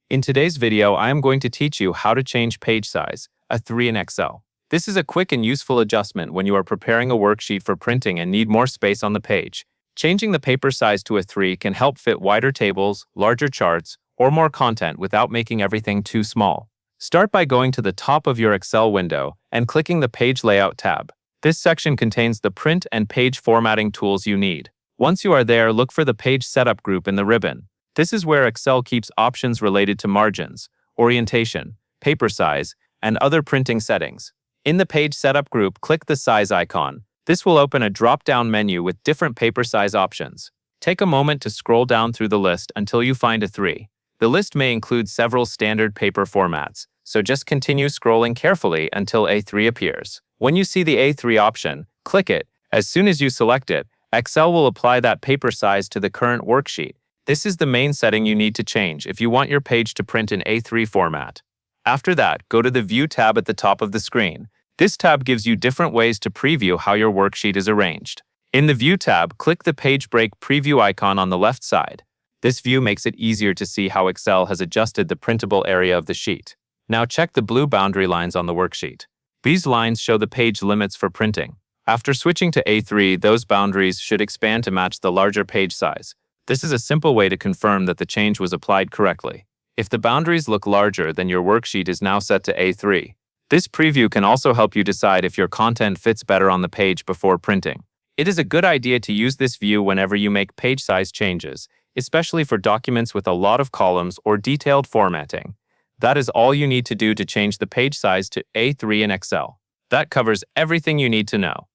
In today's video, I am going to teach you how to change page size, a 3 in Excel. This is a quick and useful adjustment when you are preparing a worksheet for printing and need more space on the page. Changing the paper size to a 3 can help fit wider tables, larger charts, or more content without making everything too small. Start by going to the top of your Excel window and clicking the Page Layout tab. This section contains the print and page formatting tools you need. Once you are there, look for the Page Setup group in the ribbon. This is where Excel keeps options related to margins, orientation, paper size, and other printing settings. In the Page Setup group, click the Size icon. This will open a drop-down menu with different paper size options. Take a moment to scroll down through the list until you find a 3. The list may include several standard paper formats, so just continue scrolling carefully until A3 appears. When you see the A3 option, click it. As soon as you select it, Excel will apply that paper size to the current worksheet. This is the main setting you need to change if you want your page to print in A3 format. After that, go to the View tab at the top of the screen. This tab gives you different ways to preview how your worksheet is arranged. In the View tab, click the Page Break Preview icon on the left side. This view makes it easier to see how Excel has adjusted the printable area of the sheet. Now check the blue boundary lines on the worksheet. These lines show the page limits for printing. After switching to A3, those boundaries should expand to match the larger page size. This is a simple way to confirm that the change was applied correctly. If the boundaries look larger, then your worksheet is now set to A3. This preview can also help you decide if your content fits better on the page before printing. It is a good idea to use this view whenever you make page size changes, especially for documents with a lot of columns or detailed formatting. That is all you need to do to change the page size to A3 in Excel. That covers everything you need to know.